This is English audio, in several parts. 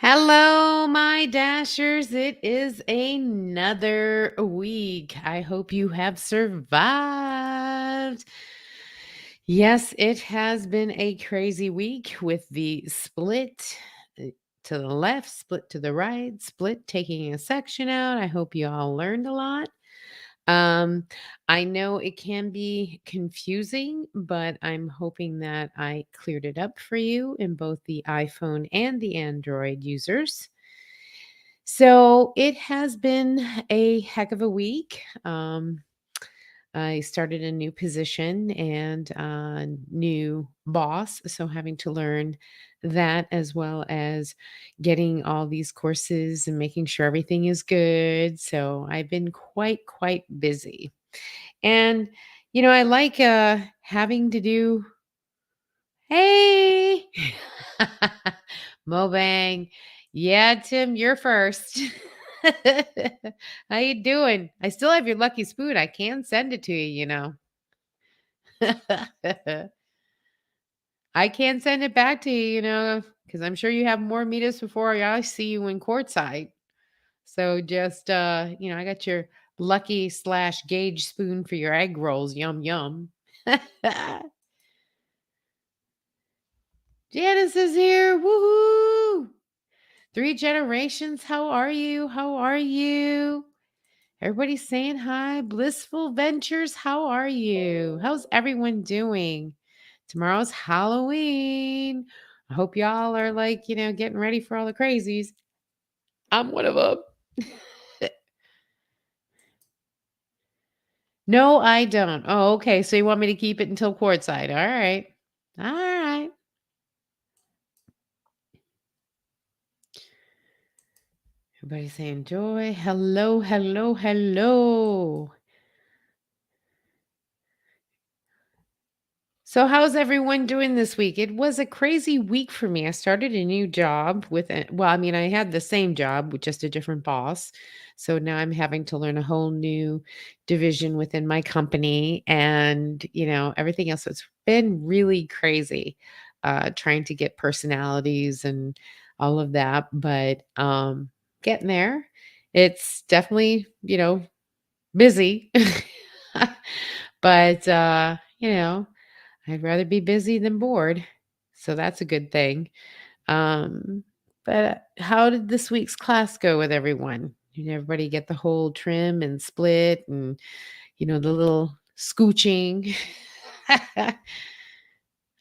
Hello, my dashers. It is another week. I hope you have survived. Yes, it has been a crazy week with the split to the left, split to the right, split taking a section out. I hope you all learned a lot. Um, I know it can be confusing, but I'm hoping that I cleared it up for you in both the iPhone and the Android users. So it has been a heck of a week. I started a new position and a new boss. So having to learn that as well as getting all these courses and making sure everything is good. So I've been quite busy. And, I like having to do, hey, Mobang. Yeah, Tim, you're first. How you doing? I still have your lucky spoon. I can send it to you. I can send it back to you, because I'm sure you have more meetups before I see you in courtside. So just I got your lucky slash gauge spoon for your egg rolls. Yum yum. Janice is here. Woohoo! Three generations. How are you? How are you? Everybody's saying hi. Blissful Ventures. How are you? How's everyone doing? Tomorrow's Halloween. I hope y'all are getting ready for all the crazies. I'm one of them. No, I don't. Oh, okay. So you want me to keep it until courtside. All right. All right. Everybody saying joy. Hello, hello, hello. So, how's everyone doing this week? It was a crazy week for me. I started a new job I had the same job with just a different boss. So now I'm having to learn a whole new division within my company and, everything else. So it's been really crazy trying to get personalities and all of that. But getting there. It's definitely, busy. But, I'd rather be busy than bored. So that's a good thing. Um, but how did this week's class go with everyone? Did everybody get the whole trim and split and, the little scooching? I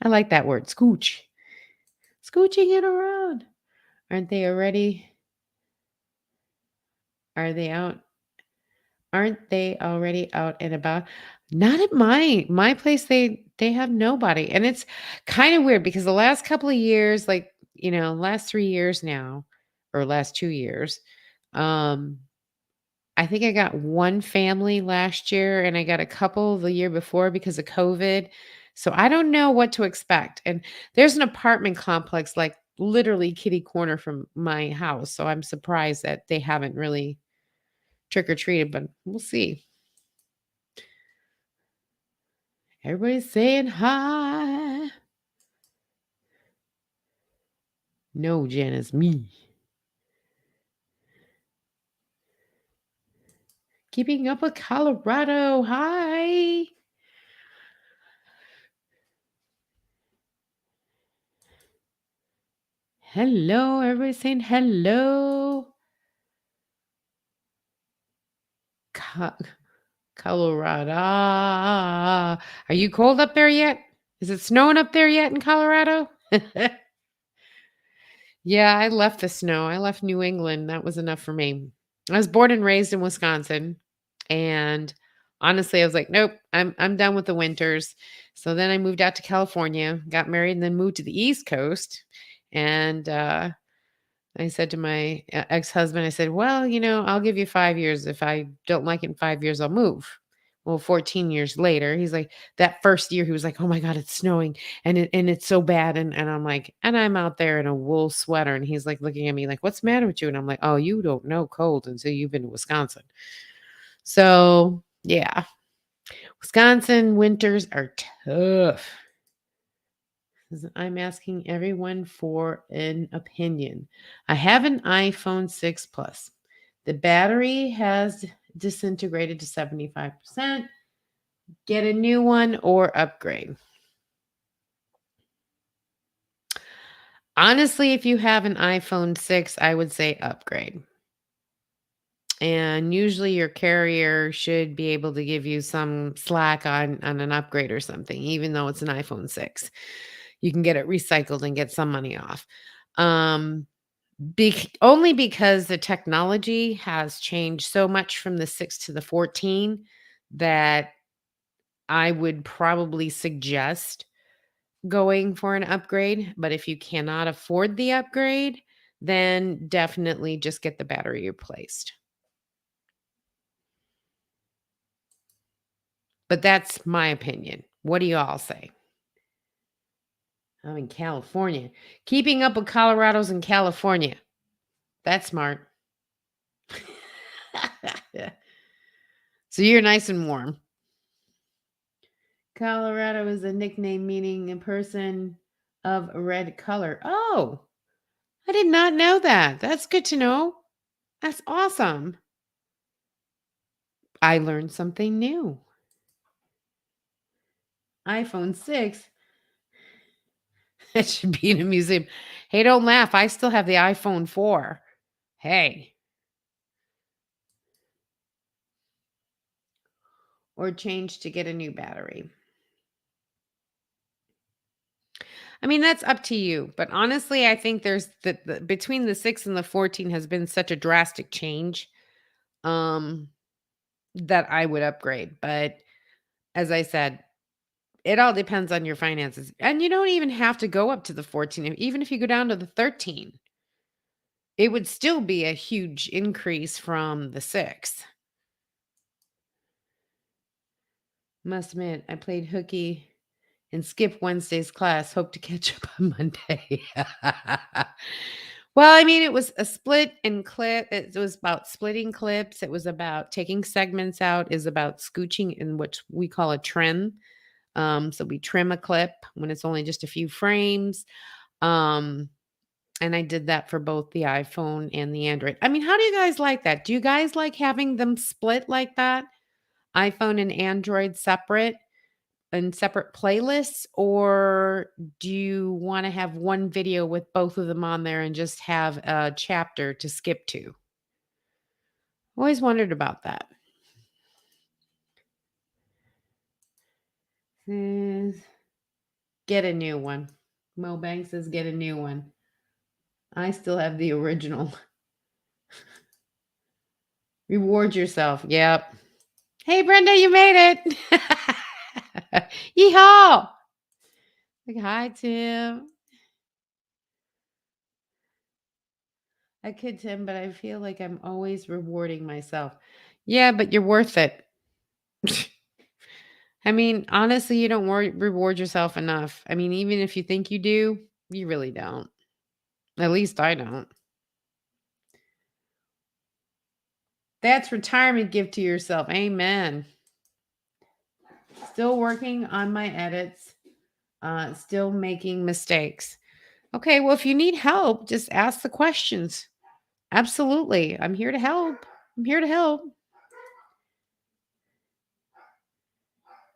like that word, scooch. Scooching it around. Aren't they already? Are they out? Aren't they already out and about? Not at my place, they have nobody, and it's kinda weird because the last couple of years, last 3 years now, or last 2 years, um, I think I got 1 family last year, and I got a couple the year before because of COVID, so I don't know what to expect, and there's an apartment complex, literally kitty corner from my house, so I'm surprised that they haven't really trick or treated, but we'll see. Everybody's saying hi. No, Jen, it's me. Keeping up with Colorado. Hi. Hello. Everybody's saying hello. Co- Colorado. Are you cold up there yet? Is it snowing up there yet in Colorado? Yeah, I left the snow. I left New England. That was enough for me. I was born and raised in Wisconsin, and honestly, I was like, "Nope, I'm done with the winters." So then I moved out to California, got married, and then moved to the East Coast. And I said to my ex-husband, I said, "Well, I'll give you 5 years. If I don't like it in 5 years, I'll move." Well, 14 years later, he's like, that first year, he was like, "Oh my God, it's snowing and it's so bad." And I'm like, and I'm out there in a wool sweater. And he's like looking at me like, "What's the matter with you?" And I'm like, "Oh, you don't know cold until you've been to Wisconsin." So yeah, Wisconsin winters are tough. I'm asking everyone for an opinion. I have an iPhone 6 Plus. The battery has disintegrated to 75%. Get a new one or upgrade. Honestly, if you have an iPhone 6, I would say upgrade. And usually your carrier should be able to give you some slack on an upgrade or something, even though it's an iPhone 6. You can get it recycled and get some money off. Um, only because the technology has changed so much from the 6 to the 14 that I would probably suggest going for an upgrade. But if you cannot afford the upgrade, then definitely just get the battery replaced. But that's my opinion. What do you all say? I'm in California. Keeping up with Colorado's in California. That's smart. So you're nice and warm. Colorado is a nickname meaning a person of red color. Oh, I did not know that. That's good to know. That's awesome. I learned something new. iPhone 6. That should be in a museum. Hey, don't laugh. I still have the iPhone 4. Hey. Or change to get a new battery. I mean, that's up to you. But honestly, I think there's the between the 6 and the 14 has been such a drastic change um that I would upgrade. But as I said, it all depends on your finances. And you don't even have to go up to the 14. Even if you go down to the 13, it would still be a huge increase from the 6. Must admit, I played hooky and skipped Wednesday's class. Hope to catch up on Monday. Well, I mean, it was a split and clip. It was about splitting clips. It was about taking segments out. Is about scooching in what we call a trim. So we trim a clip when it's only just a few frames. Um, and I did that for both the iPhone and the Android. I mean, how do you guys like that? Do you guys like having them split like that? iPhone and Android separate? In separate playlists, or do you want to have one video with both of them on there and just have a chapter to skip to? Always wondered about that. Says, get a new one. Mo Banks says, get a new one. I still have the original. Reward yourself. Yep. Hey, Brenda, you made it. Yeehaw. Like, hi, Tim. I kid Tim, but I feel like I'm always rewarding myself. Yeah, but you're worth it. I mean, honestly, you don't reward yourself enough. I mean, even if you think you do, you really don't. At least I don't. That's retirement gift to yourself. Amen. Still working on my edits. Still making mistakes. Okay, well, if you need help, just ask the questions. Absolutely. I'm here to help. I'm here to help.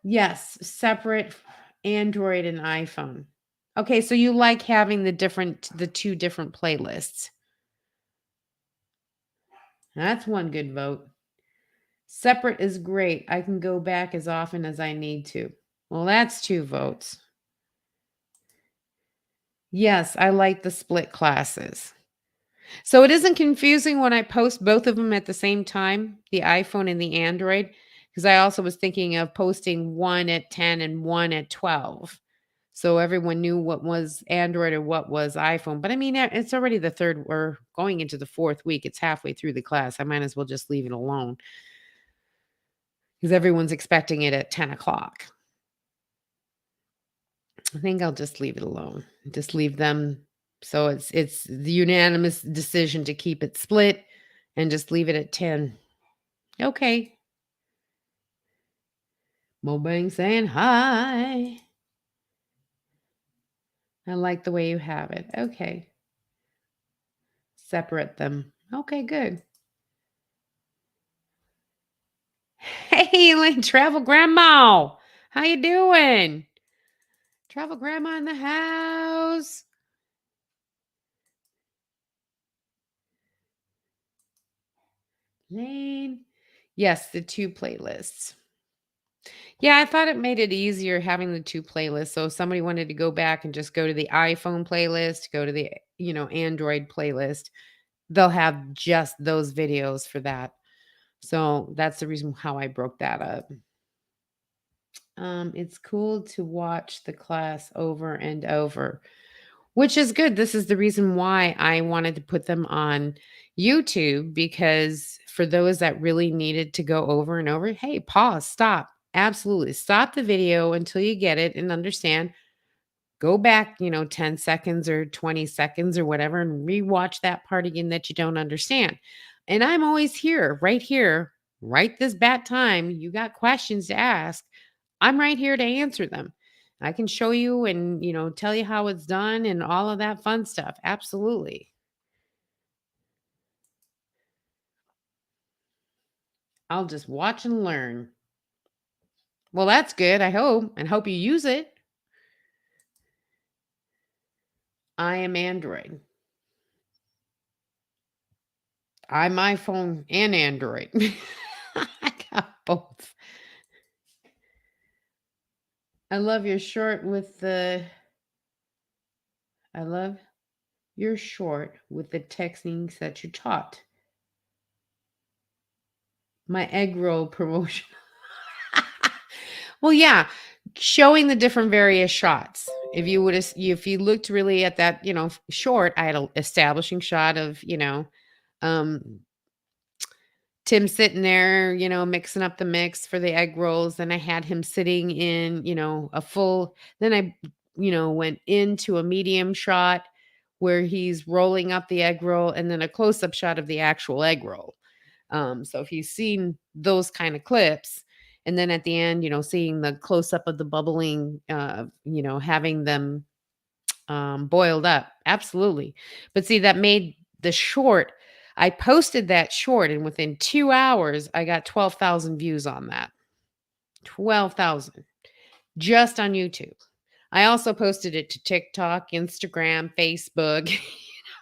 Yes, separate Android and iPhone. Okay, so you like having the two different playlists. That's one good vote. Separate is great. I can go back as often as I need to. Well, that's 2 votes. Yes, I like the split classes. So it isn't confusing when I post both of them at the same time, the iPhone and the Android, because I also was thinking of posting one at 10 and one at 12. So everyone knew what was Android or what was iPhone. But I mean, it's already the third, we're going into the 4th week. It's halfway through the class. I might as well just leave it alone because everyone's expecting it at 10 o'clock. I think I'll just leave it alone. Just leave them. So it's the unanimous decision to keep it split and just leave it at 10. Okay. Mo Bang saying hi. I like the way you have it. Okay. Separate them. Okay, good. Hey, Lynn, travel grandma. How you doing? Travel grandma in the house. Lane. Yes, the two playlists. Yeah, I thought it made it easier having the two playlists. So if somebody wanted to go back and just go to the iPhone playlist, go to the, Android playlist, they'll have just those videos for that. So that's the reason how I broke that up. It's cool to watch the class over and over, which is good. This is the reason why I wanted to put them on YouTube, because for those that really needed to go over and over, hey, pause, stop. Absolutely. Stop the video until you get it and understand. Go back, 10 seconds or 20 seconds or whatever, and rewatch that part again that you don't understand. And I'm always here, right this bat time. You got questions to ask. I'm right here to answer them. I can show you and, tell you how it's done and all of that fun stuff. Absolutely. I'll just watch and learn. Well, that's good. I hope, and hope you use it. I am Android. I'm iPhone and Android. I got both. I love your short with the I love your short with the techniques that you taught. My egg roll promotion. Well, yeah, showing the different various shots. If you looked really at that, short, I had an establishing shot of, um Tim sitting there, mixing up the mix for the egg rolls. Then I had him sitting in, a full, then I, went into a medium shot where he's rolling up the egg roll, and then a close up shot of the actual egg roll. So if you've seen those kind of clips, and then at the end, seeing the close up of the bubbling, having them boiled up. Absolutely. But see, that made the short. I posted that short, and within 2 hours, I got 12,000 views on that. 12,000 just on YouTube. I also posted it to TikTok, Instagram, Facebook,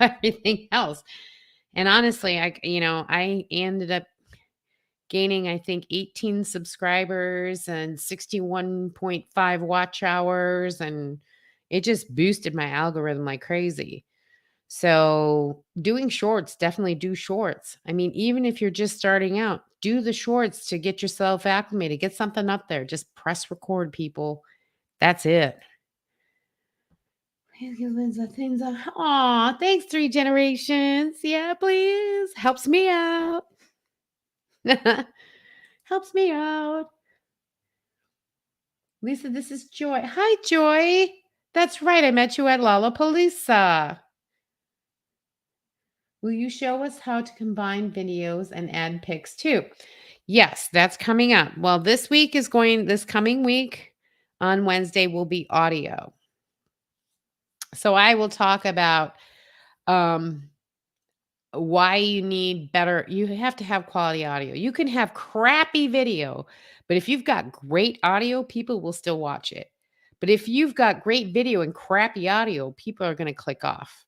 everything else. And honestly, I ended up gaining, I think, 18 subscribers and 61.5 watch hours. And it just boosted my algorithm like crazy. So doing shorts, definitely do shorts. I mean, even if you're just starting out, do the shorts to get yourself acclimated, get something up there. Just press record, people. That's it. Please give Lindsay things. Aw, thanks, Three Generations. Yeah, please. Helps me out. Helps me out. Lisa, this is Joy. Hi, Joy. That's right. I met you at Lollapalooza. Will you show us how to combine videos and add pics too? Yes, that's coming up. Well, this coming week on Wednesday will be audio. So I will talk about um why you have to have quality audio. You can have crappy video, but if you've got great audio, people will still watch it. But if you've got great video and crappy audio, people are going to click off.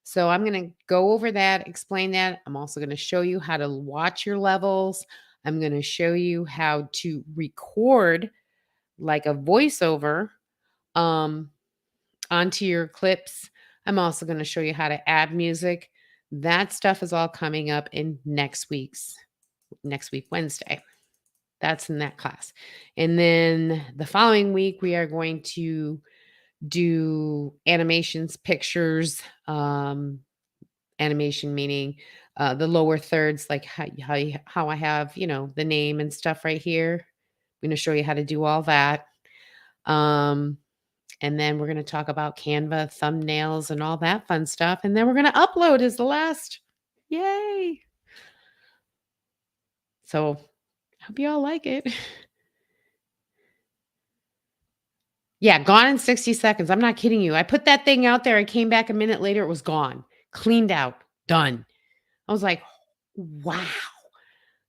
So I'm going to go over that, explain that. I'm also going to show you how to watch your levels. I'm going to show you how to record like a voiceover um, onto your clips. I'm also going to show you how to add music. That stuff is all coming up in next week, Wednesday. That's in that class. And then the following week, we are going to do animations, pictures, animation meaning the lower thirds, like how I have, the name and stuff right here. I'm going to show you how to do all that. Um, and then we're going to talk about Canva, thumbnails, and all that fun stuff. And then we're going to upload as the last. Yay. So I hope you all like it. Yeah, gone in 60 seconds. I'm not kidding you. I put that thing out there. I came back a minute later. It was gone, cleaned out, done. I was like, wow,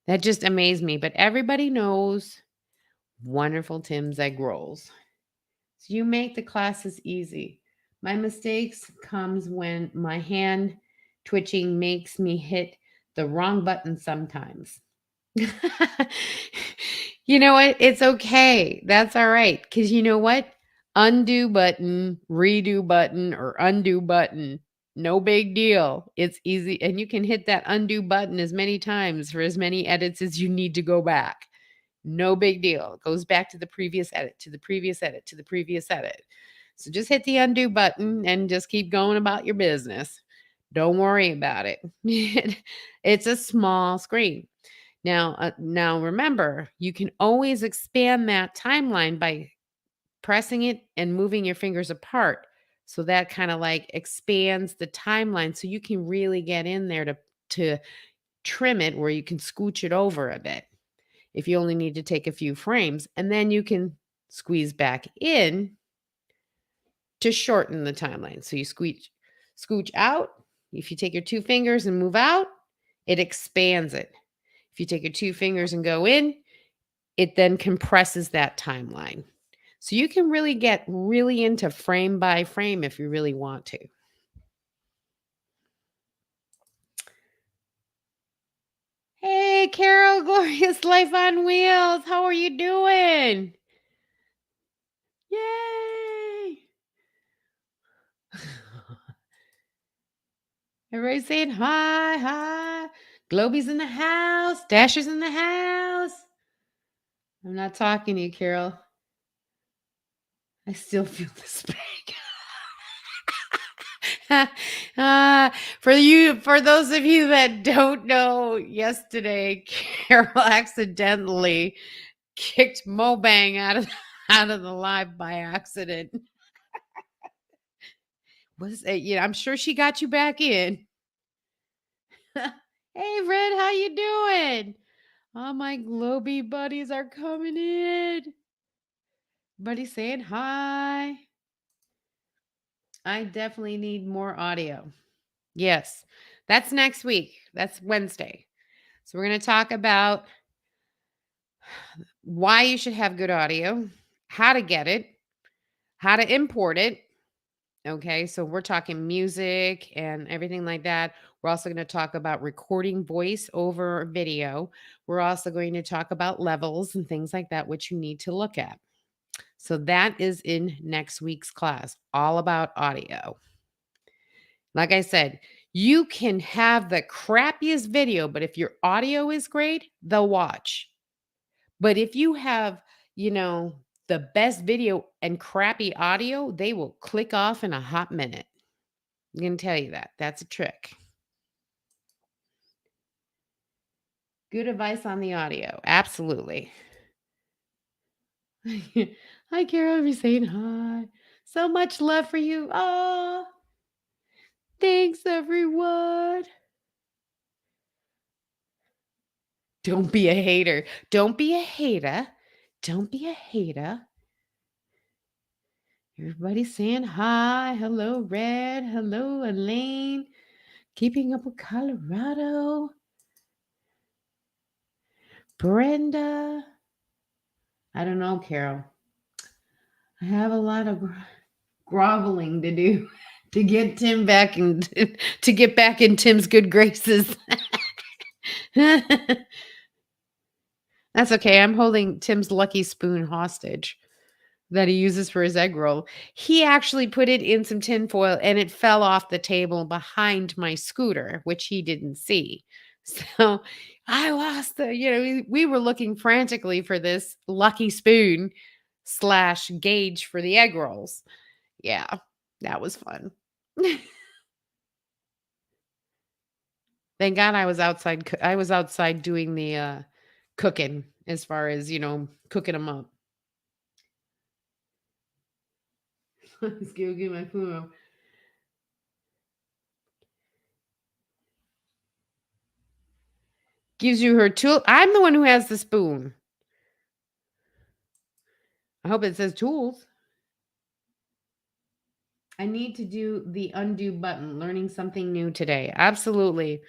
that just amazed me. But everybody knows wonderful Tim's egg rolls. So you make the classes easy. My mistakes comes when my hand twitching makes me hit the wrong button sometimes. You know what? It's okay. That's all right. Because you know what? Undo button, redo button, or undo button. No big deal. It's easy. And you can hit that undo button as many times for as many edits as you need to go back. No big deal. It goes back to the previous edit, to the previous edit, to the previous edit. So just hit the undo button and just keep going about your business. Don't worry about it. It's a small screen. Now remember, you can always expand that timeline by pressing it and moving your fingers apart. So that kind of like expands the timeline so you can really get in there to trim it where you can scooch it over a bit if you only need to take a few frames, and then you can squeeze back in to shorten the timeline. So you scooch out. If you take your two fingers and move out, it expands it. If you take your two fingers and go in, it then compresses that timeline. So you can really get really into frame by frame if you really want to. Hey, Carol, Glorious Life on Wheels. How are you doing? Yay! Everybody saying hi, hi. Globy's in the house. Dasher's in the house. I'm not talking to you, Carol. I still feel the spank. For those of you that don't know, yesterday Carol accidentally kicked Mobang out of the live by accident. I'm sure she got you back in. Hey, Red, how you doing? All my Globy buddies are coming in. Buddy saying hi. I definitely need more audio. Yes, that's next week. That's Wednesday. So we're going to talk about why you should have good audio, how to get it, how to import it. Okay, so we're talking music and everything like that. We're also going to talk about recording voice over video. We're also going to talk about levels and things like that, which you need to look at. So that is in next week's class, all about audio. Like I said, you can have the crappiest video, but if your audio is great, they'll watch. But if you have, the best video and crappy audio, they will click off in a hot minute. I'm going to tell you that. That's a trick. Good advice on the audio. Absolutely. Hi, Carol. I'll be saying hi. So much love for you. Oh, thanks, everyone. Don't be a hater. Don't be a hater. Don't be a hater. Everybody saying hi. Hello, Red. Hello, Elaine. Keeping up with Colorado. Brenda. I don't know, Carol. I have a lot of groveling to do to get Tim back and to get back in Tim's good graces. That's okay. I'm holding Tim's lucky spoon hostage that he uses for his egg roll. He actually put it in some tin foil and it fell off the table behind my scooter, which he didn't see. So I lost we were looking frantically for this lucky spoon / gauge for the egg rolls. Yeah, that was fun. Thank God I was outside. I was outside doing the cooking as far as, cooking them up. Let's go get my food. Gives you her tool. I'm the one who has the spoon. I hope it says tools. I need to do the undo button, learning something new today. Absolutely.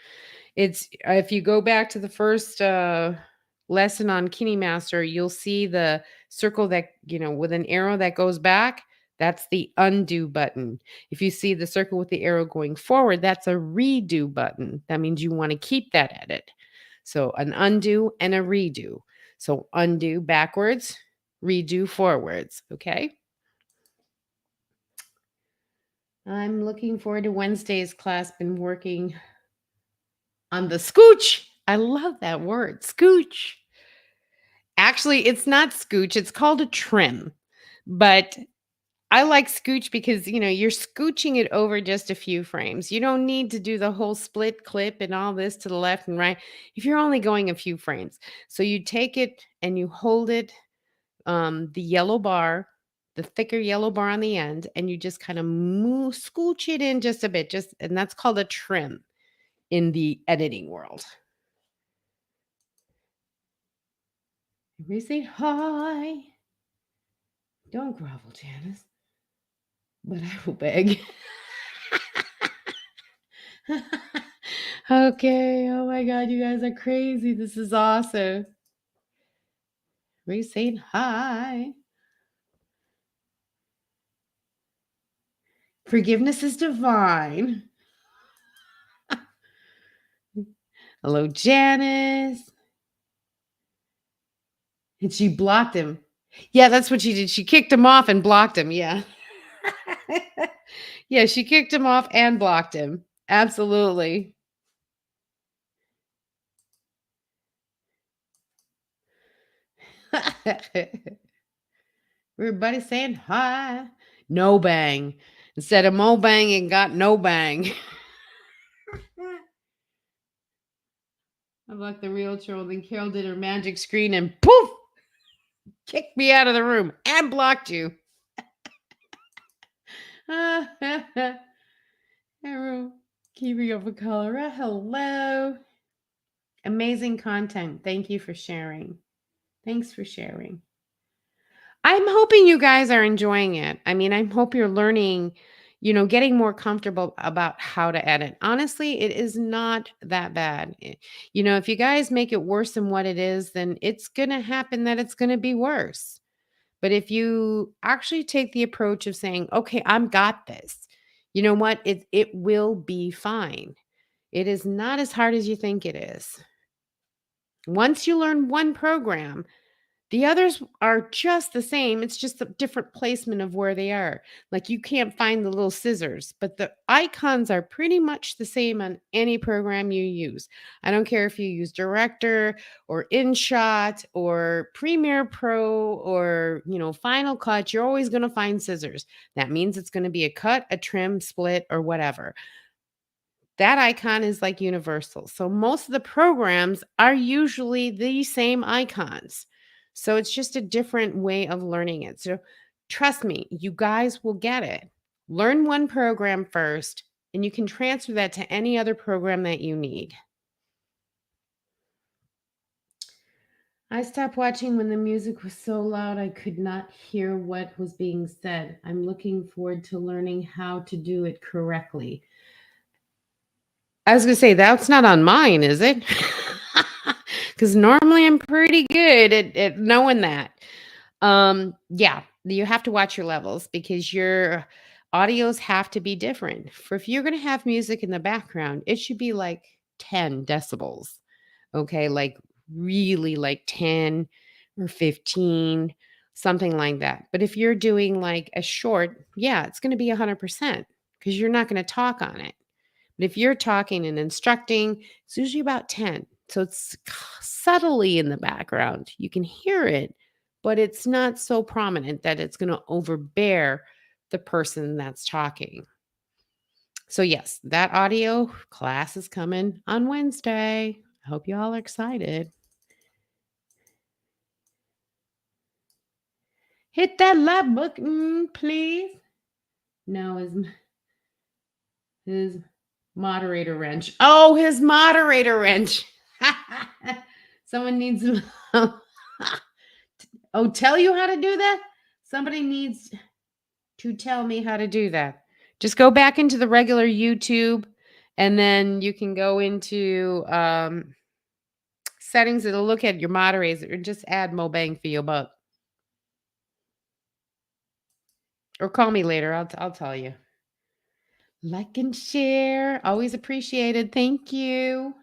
It's if you go back to the first lesson on KineMaster, you'll see the circle that, with an arrow that goes back. That's the undo button. If you see the circle with the arrow going forward, that's a redo button. That means you want to keep that edit. So an undo and a redo. So undo backwards, redo forwards. Okay. I'm looking forward to Wednesday's class. Been working on the scooch. I love that word, scooch. Actually, it's not scooch, it's called a trim. But I like scooch because, you're scooching it over just a few frames. You don't need to do the whole split clip and all this to the left and right if you're only going a few frames. So you take it and you hold it, the yellow bar, the thicker yellow bar on the end, and you just kind of move, scooch it in just a bit, and that's called a trim in the editing world. We say hi. Don't grovel, Janice, but I will beg. Okay. Oh my God, you guys are crazy. This is awesome. We saying hi. Forgiveness is divine. Hello, Janice. And she blocked him. Yeah, that's what she did. She kicked him off and blocked him. Yeah. Yeah, she kicked him off and blocked him. Absolutely. Everybody saying hi. No bang. Instead of mo bang, it got no bang. I'm like the real troll. Then Carol did her magic screen and poof, kicked me out of the room and blocked you. Arrow, keeping up with cholera. Hello. Amazing content. Thank you for sharing. Thanks for sharing. I'm hoping you guys are enjoying it. I mean, I hope you're learning, getting more comfortable about how to edit. Honestly, it is not that bad. If you guys make it worse than what it is, then it's going to happen that it's going to be worse. But if you actually take the approach of saying, okay, I've got this, you know what? It will be fine. It is not as hard as you think it is. Once you learn one program, the others are just the same. It's just a different placement of where they are. Like you can't find the little scissors, but the icons are pretty much the same on any program you use. I don't care if you use Director or InShot or Premiere Pro or, Final Cut, you're always going to find scissors. That means it's going to be a cut, a trim, split, or whatever. That icon is like universal. So most of the programs are usually the same icons. So it's just a different way of learning it. So trust me, you guys will get it. Learn one program first, and you can transfer that to any other program that you need. I stopped watching when the music was so loud I could not hear what was being said. I'm looking forward to learning how to do it correctly. I was gonna say, that's not on mine, is it? Because normally I'm pretty good at knowing that. Yeah, you have to watch your levels because your audios have to be different. For if you're gonna have music in the background, it should be like 10 decibels. Okay, like really like 10 or 15, something like that. But if you're doing like a short, yeah, it's gonna be 100% because you're not gonna talk on it. But if you're talking and instructing, it's usually about 10. So it's subtly in the background. You can hear it, but it's not so prominent that it's going to overbear the person that's talking. So, yes, that audio class is coming on Wednesday. I hope you all are excited. Hit that like button, please. No, his moderator wrench. Oh, his moderator wrench. Someone needs oh, tell you how to do that? Somebody needs to tell me how to do that. Just go back into the regular YouTube, and then you can go into settings. It'll look at your moderators or just add Mo Bang for your buck. Or call me later. I'll tell you. Like and share. Always appreciated. Thank you.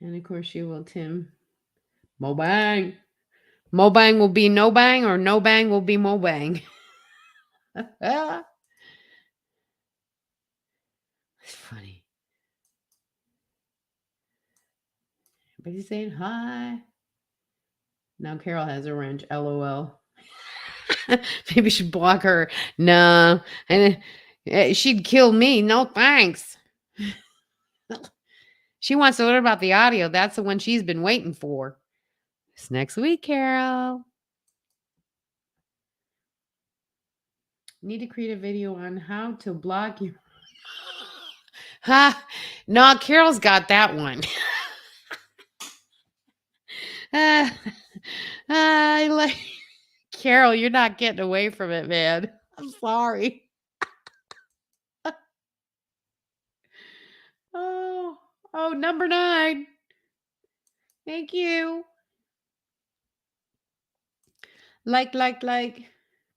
And of course you will, Tim. Mo Bang. Mo Bang will be no bang, or no bang will be Mo Bang. It's funny. Everybody's saying hi. Now Carol has a wrench. LOL. Maybe we should block her. No. And she'd kill me. No thanks. She wants to learn about the audio. That's the one she's been waiting for. It's next week, Carol. Need to create a video on how to block you. Ha! No, Carol's got that one. I like Carol. You're not getting away from it, man. I'm sorry. Oh, number 9. Thank you. Like.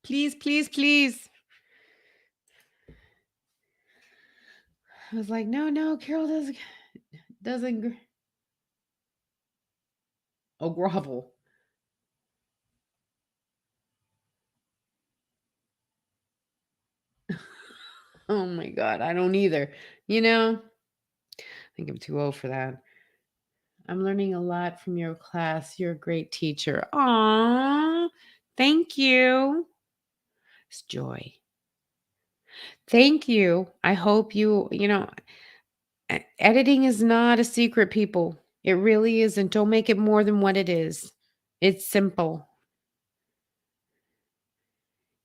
Please, please, please. I was like, no, Carol doesn't. Oh, grovel. Oh my God, I don't either. I think I'm too old for that. I'm learning a lot from your class. You're a great teacher. Aw, thank you. It's joy. Thank you. I hope editing is not a secret, people. It really isn't. Don't make it more than what it is. It's simple.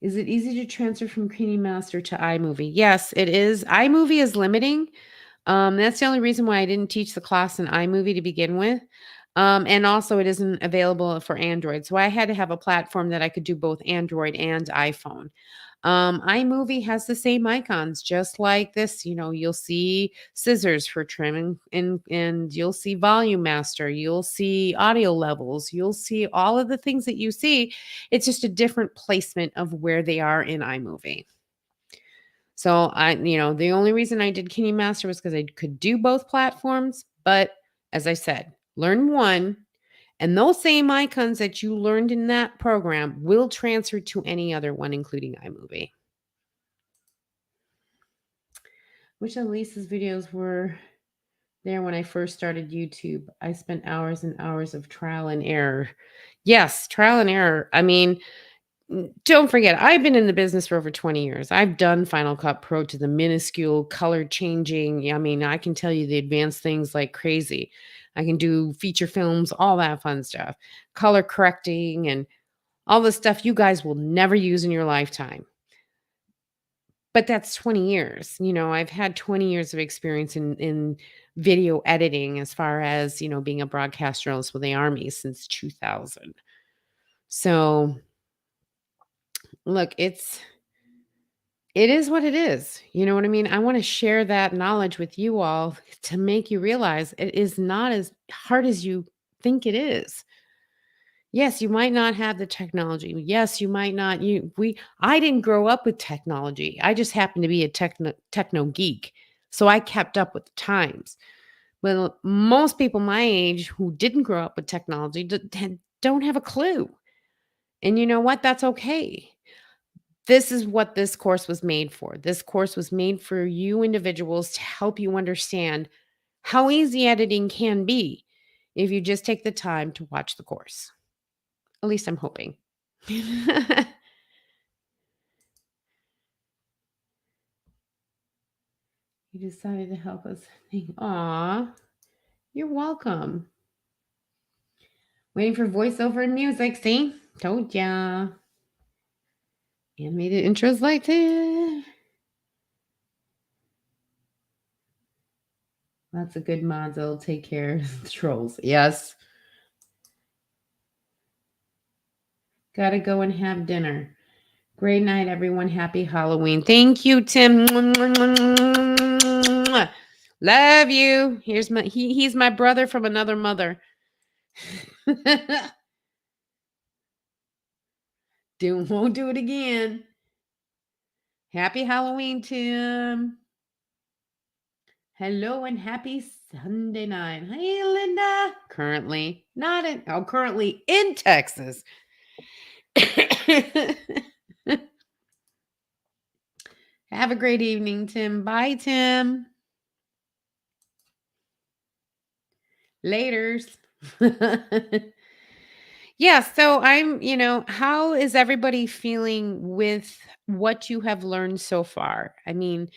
Is it easy to transfer from KineMaster to iMovie? Yes, it is. iMovie is limiting. That's the only reason why I didn't teach the class in iMovie to begin with. And also it isn't available for Android. So I had to have a platform that I could do both Android and iPhone. iMovie has the same icons, just like this. You'll see scissors for trimming, and you'll see volume master, you'll see audio levels, you'll see all of the things that you see. It's just a different placement of where they are in iMovie. So the only reason I did KineMaster was because I could do both platforms. But as I said, learn one, and those same icons that you learned in that program will transfer to any other one, including iMovie. Wish Elisa's videos were there when I first started YouTube. I spent hours and hours of trial and error. Yes, trial and error. I mean, don't forget, I've been in the business for over 20 years. I've done Final Cut Pro to the minuscule color changing. I mean, I can tell you the advanced things like crazy. I can do feature films, all that fun stuff, color correcting, and all the stuff you guys will never use in your lifetime. But that's 20 years. I've had 20 years of experience in video editing as far as, being a broadcast journalist with the Army since 2000. So look, it is what it is. You know what I mean? I want to share that knowledge with you all to make you realize it is not as hard as you think it is. Yes, you might not have the technology. Yes, you might not. I didn't grow up with technology. I just happened to be a techno geek. So I kept up with the times. Well, most people my age who didn't grow up with technology don't have a clue. And you know what? That's okay. This is what this course was made for. This course was made for you individuals to help you understand how easy editing can be if you just take the time to watch the course. At least I'm hoping. You decided to help us. Aw, you're welcome. Waiting for voiceover and music. See? Told ya. Animated intros like this. Lots of good mods that'll take care of the trolls. Yes. Gotta go and have dinner. Great night, everyone. Happy Halloween. Thank you, Tim. Love you. Here's my he's my brother from another mother. Won't do it again. Happy Halloween, Tim. Hello and happy Sunday night. Hey, Linda. Currently in Texas. Have a great evening, Tim. Bye, Tim. Laters. Yeah, so how is everybody feeling with what you have learned so far? I mean,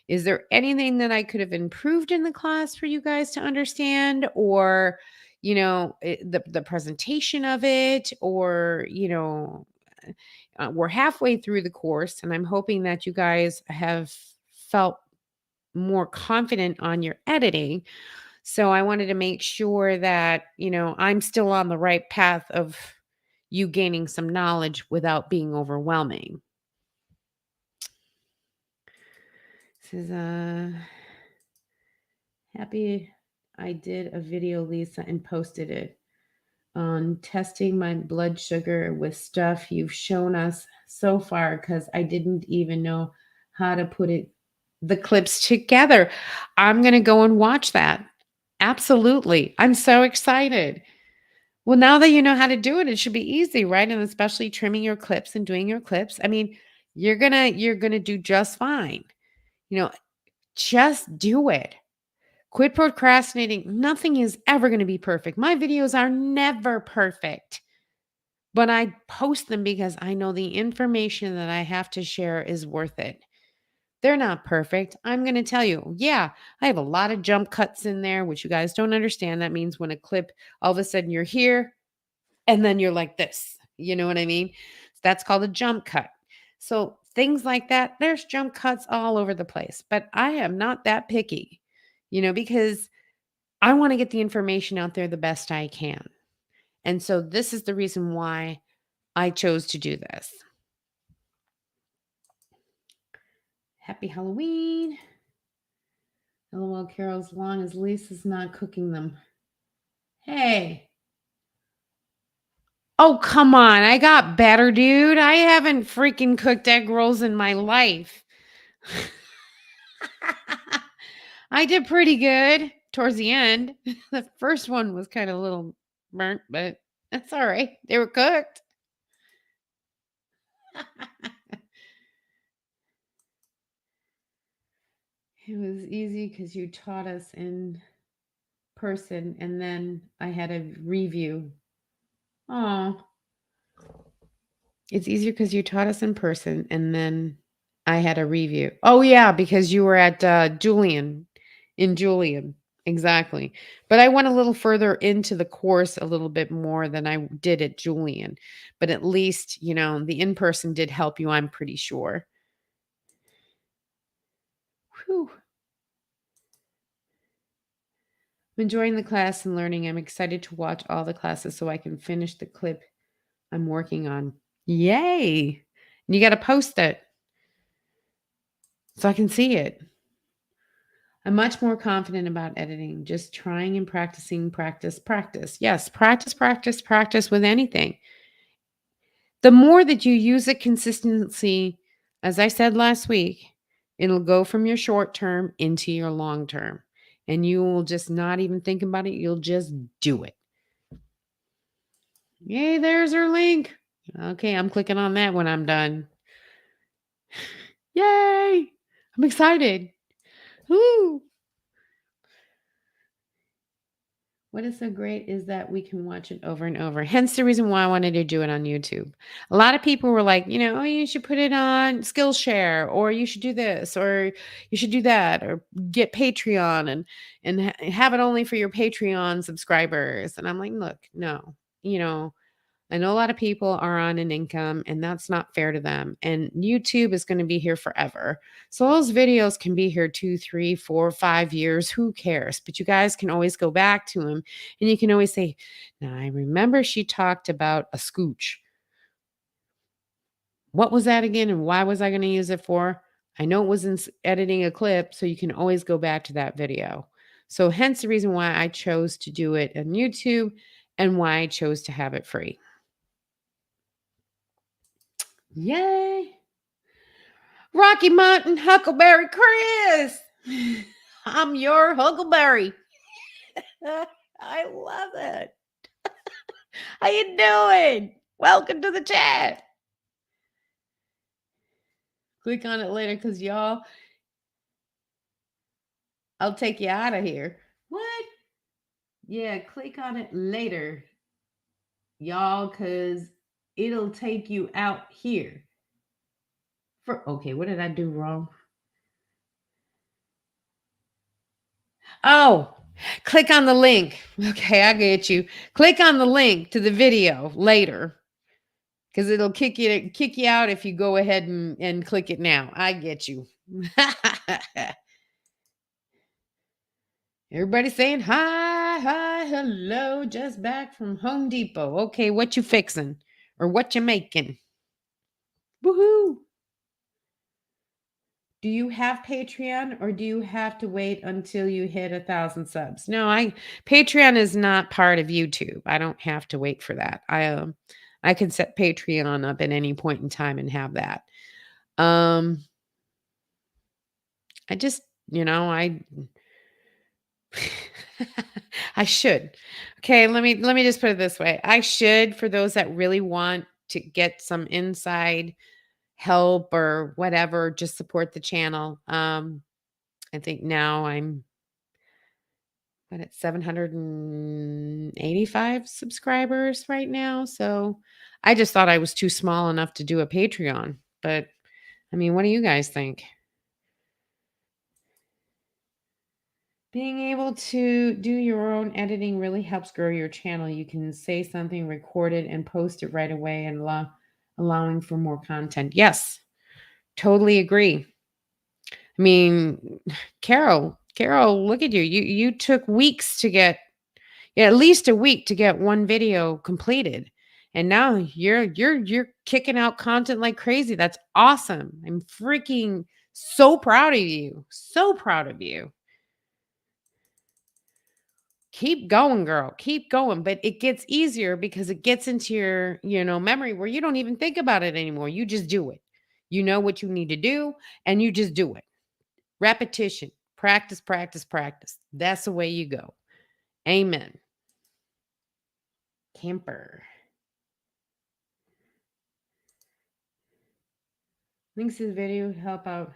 is there anything that I could have improved in the class for you guys to understand, or the presentation of it, or we're halfway through the course, and I'm hoping that you guys have felt more confident on your editing. So I wanted to make sure that, I'm still on the right path of you gaining some knowledge without being overwhelming. This is happy I did a video, Lisa, and posted it on testing my blood sugar with stuff you've shown us so far, because I didn't even know how to put the clips together. I'm going to go and watch that. Absolutely. I'm so excited. Well, now that you know how to do it, it should be easy, right? And especially trimming your clips and doing your clips. I mean, you're going to do just fine. Just do it. Quit procrastinating. Nothing is ever going to be perfect. My videos are never perfect. But I post them because I know the information that I have to share is worth it. They're not perfect. I'm going to tell you, yeah, I have a lot of jump cuts in there, which you guys don't understand. That means when a clip, all of a sudden you're here and then you're like this. You know what I mean? That's called a jump cut. So things like that, there's jump cuts all over the place. But I am not that picky, because I want to get the information out there the best I can. And so this is the reason why I chose to do this. Happy Halloween. LOL, Carol, as long as Lisa's not cooking them. Hey. Oh, come on. I got better, dude. I haven't freaking cooked egg rolls in my life. I did pretty good towards the end. The first one was kind of a little burnt, but that's all right. They were cooked. It was easy because you taught us in person, and then I had a review. Oh, it's easier because you taught us in person, and then I had a review. Oh yeah, because you were at Julian. Exactly. But I went a little further into the course a little bit more than I did at Julian. But at least, the in-person did help you, I'm pretty sure. Whew. I'm enjoying the class and learning. I'm excited to watch all the classes so I can finish the clip I'm working on. Yay. And you got to post it so I can see it. I'm much more confident about editing, just trying and practicing, practice. Yes, practice with anything. The more that you use it consistency, as I said last week, it'll go from your short term into your long term. And you will just not even think about it. You'll just do it. Yay, there's our link. Okay, I'm clicking on that when I'm done. Yay! I'm excited. Woo! What is so great is that we can watch it over and over. Hence the reason why I wanted to do it on YouTube. A lot of people were like, oh, you should put it on Skillshare, or you should do this, or you should do that, or get Patreon and have it only for your Patreon subscribers. And I'm like, look, no, I know a lot of people are on an income, and that's not fair to them. And YouTube is going to be here forever. So those videos can be here 2, 3, 4, 5 years. Who cares? But you guys can always go back to them, and you can always say, now I remember she talked about a scooch. What was that again? And why was I going to use it for? I know it was in editing a clip, so you can always go back to that video. So, hence the reason why I chose to do it on YouTube and why I chose to have it free. Yay! Rocky Mountain Huckleberry Chris! I'm your Huckleberry. I love it. How you doing? Welcome to the chat. Click on it later because y'all, I'll take you out of here. What? Yeah, click on it later, y'all, because it'll take you out here. Okay, what did I do wrong? Oh, click on the link. Okay, I get you. Click on the link to the video later. Because it'll kick you out if you go ahead and click it now. I get you. Everybody saying hi, hello, just back from Home Depot. Okay, what you fixing? Or what you making? Woohoo! Do you have Patreon or do you have to wait until you hit 1,000 subs? No, Patreon is not part of YouTube. I don't have to wait for that. I can set Patreon up at any point in time and have that. I just, I should. Okay, let me just put it this way. I should, for those that really want to get some inside help or whatever, just support the channel. I think now I'm at 785 subscribers right now. So I just thought I was too small enough to do a Patreon. But I mean, what do you guys think? Being able to do your own editing really helps grow your channel. You can say something, record it, and post it right away and allowing for more content. Yes, totally agree. I mean, Carol, look at you. You took weeks to get, yeah, at least a week to get one video completed. And now you're kicking out content like crazy. That's awesome. I'm freaking so proud of you. So proud of you. Keep going, girl. Keep going. But it gets easier because it gets into your, memory where you don't even think about it anymore. You just do it. You know what you need to do and you just do it. Repetition, practice, practice, practice. That's the way you go. Amen. Camper. Links to the video would help out.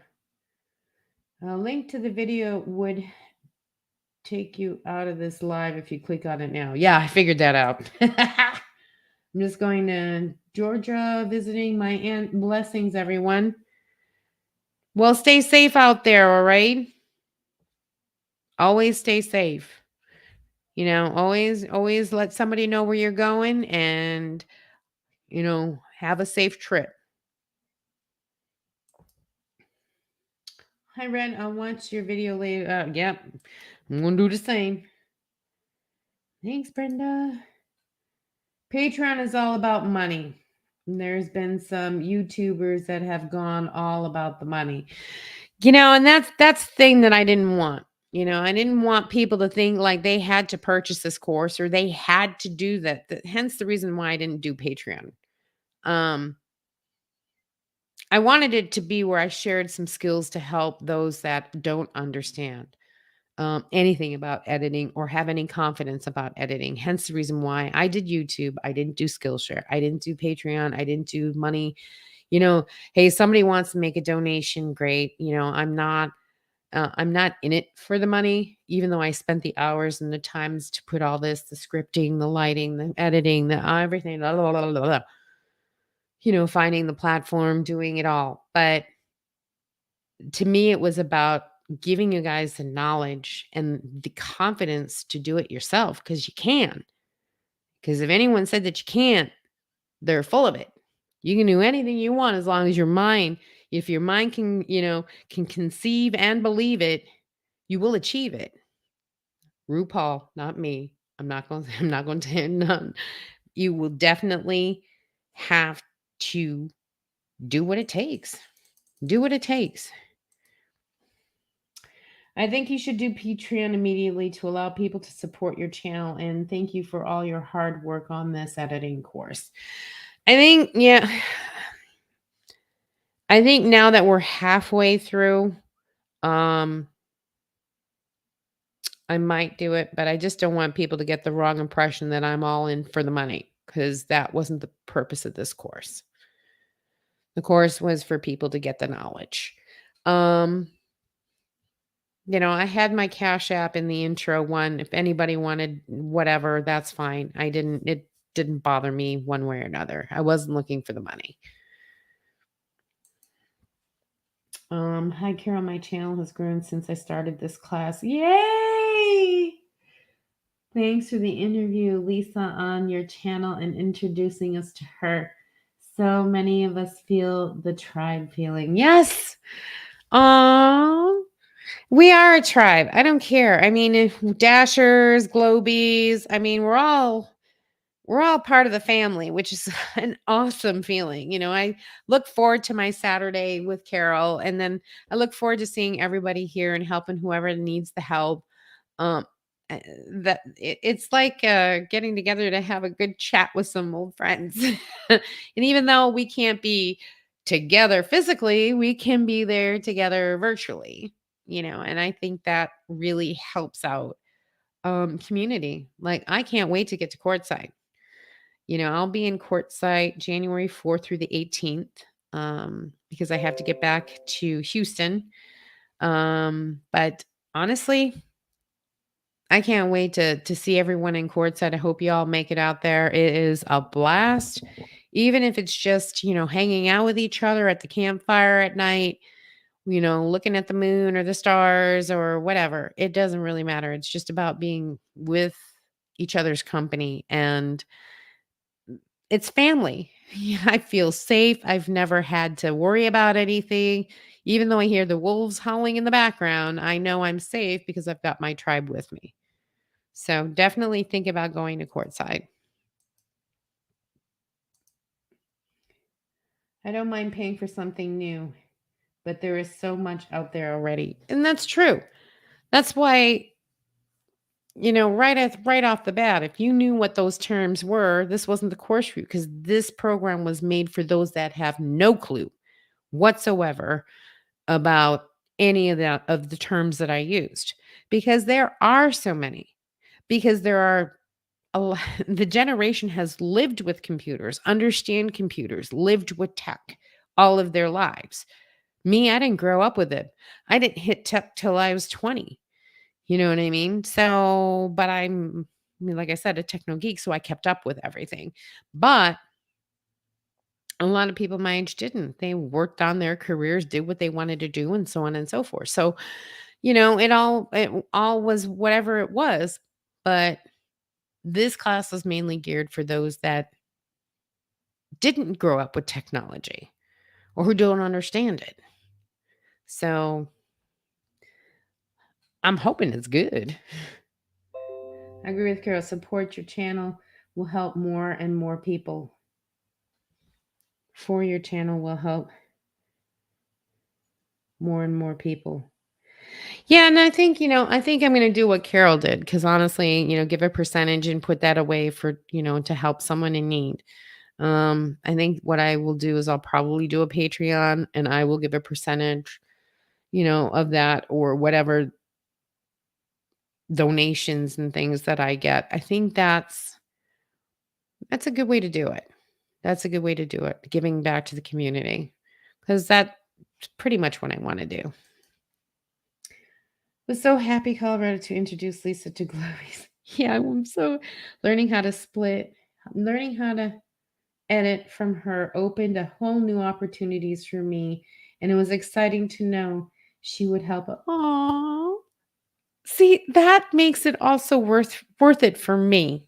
A link to the video would take you out of this live if you click on it now. Yeah, I figured that out. I'm just going to Georgia visiting my aunt. Blessings, everyone. Well, stay safe out there, all right? Always stay safe. Always let somebody know where you're going and, have a safe trip. Hi, Red. I'll watch your video later. Yep. I'm going to do the same. Thanks, Brenda. Patreon is all about money. There's been some YouTubers that have gone all about the money. And that's the thing that I didn't want. I didn't want people to think like they had to purchase this course or they had to do that. Hence the reason why I didn't do Patreon. I wanted it to be where I shared some skills to help those that don't understand anything about editing or have any confidence about editing. Hence the reason why I did YouTube. I didn't do Skillshare. I didn't do Patreon. I didn't do money. Hey, somebody wants to make a donation. Great. I'm not in it for the money, even though I spent the hours and the times to put all this, the scripting, the lighting, the editing, the everything, blah, blah, blah, blah, blah. Finding the platform, doing it all. But to me, it was about giving you guys the knowledge and the confidence to do it yourself because you can. Because if anyone said that you can't, they're full of it. You can do anything you want as long as your mind, if your mind can, can conceive and believe it, you will achieve it. RuPaul, not me. I'm not going to none. You will definitely have to do what it takes. Do what it takes. I think you should do Patreon immediately to allow people to support your channel. And thank you for all your hard work on this editing course. I think, yeah, I think now that we're halfway through, I might do it, but I just don't want people to get the wrong impression that I'm all in for the money, because that wasn't the purpose of this course. The course was for people to get the knowledge. I had my Cash App in the intro one. If anybody wanted whatever, that's fine. It didn't bother me one way or another. I wasn't looking for the money. Hi Carol, my channel has grown since I started this class. Yay! Thanks for the interview, Lisa, on your channel and introducing us to her. So many of us feel the tribe feeling. Yes. We are a tribe. I don't care. I mean, if Dashers, Globies, I mean, we're all part of the family, which is an awesome feeling. I look forward to my Saturday with Carol, and then I look forward to seeing everybody here and helping whoever needs the help. Um, it's like getting together to have a good chat with some old friends. And even though we can't be together physically, we can be there together virtually, and I think that really helps out community. Like, I can't wait to get to courtside. I'll be in courtside January 4th through the 18th, because I have to get back to Houston. But honestly, I can't wait to see everyone in courtside. I hope you all make it out there. It is a blast. Even if it's just, hanging out with each other at the campfire at night, looking at the moon or the stars or whatever. It doesn't really matter. It's just about being with each other's company, and it's family. Yeah, I feel safe. I've never had to worry about anything. Even though I hear the wolves howling in the background, I know I'm safe because I've got my tribe with me. So definitely think about going to courtside. I don't mind paying for something new, but there is so much out there already. And that's true. That's why, right off the bat, if you knew what those terms were, this wasn't the course for you, because this program was made for those that have no clue whatsoever about any of the terms that I used, because there are so many, because there are the generation has lived with computers, understand computers, lived with tech all of their lives. Me, I didn't grow up with it. I didn't hit tech till I was 20. You know what I mean? So, but like I said, a techno geek, so I kept up with everything. But a lot of people my age didn't. They worked on their careers, did what they wanted to do, and so on and so forth. So, it all was whatever it was. But this class was mainly geared for those that didn't grow up with technology or who don't understand it. So I'm hoping it's good. I agree with Carol. Support your channel will help more and more people. For your channel will help more and more people. Yeah, and I think I'm going to do what Carol did, because honestly, give a percentage and put that away for, to help someone in need. I think what I will do is I'll probably do a Patreon, and I will give a percentage, of that, or whatever donations and things that I get. I think that's a good way to do it. That's a good way to do it, giving back to the community, because that's pretty much what I want to do. Was so happy, Colorado, to introduce Lisa to Glowies. Yeah, I'm so learning how to split, learning how to edit from her opened a whole new opportunities for me, and it was exciting to know she would help. Aww. See, that makes it also worth it for me.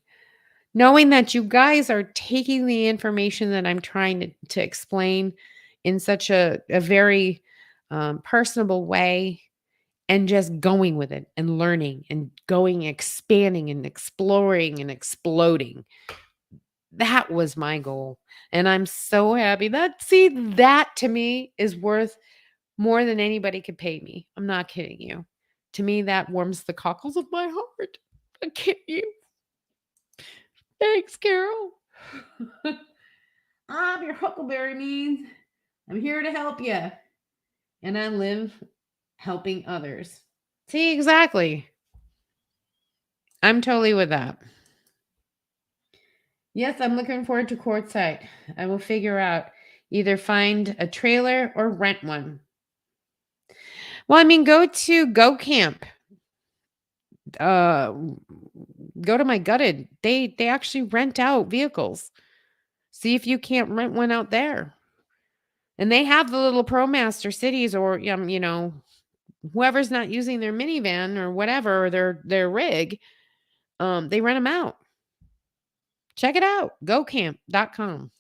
Knowing that you guys are taking the information that I'm trying to explain in such a very personable way, and just going with it and learning and going, expanding and exploring and exploding. That was my goal. And I'm so happy that, see, that to me is worth more than anybody could pay me. I'm not kidding you. To me, that warms the cockles of my heart. I can't you. Thanks, Carol. I'm your Huckleberry means. I'm here to help you. And I live helping others. See, exactly. I'm totally with that. Yes, I'm looking forward to courtside. I will figure out either find a trailer or rent one. Well, I mean, go to Go Camp. Uh, go to my gutted. They actually rent out vehicles. See if you can't rent one out there. And they have the little ProMaster cities, or whoever's not using their minivan or whatever, or their rig, they rent them out. Check it out. GoCamp.com.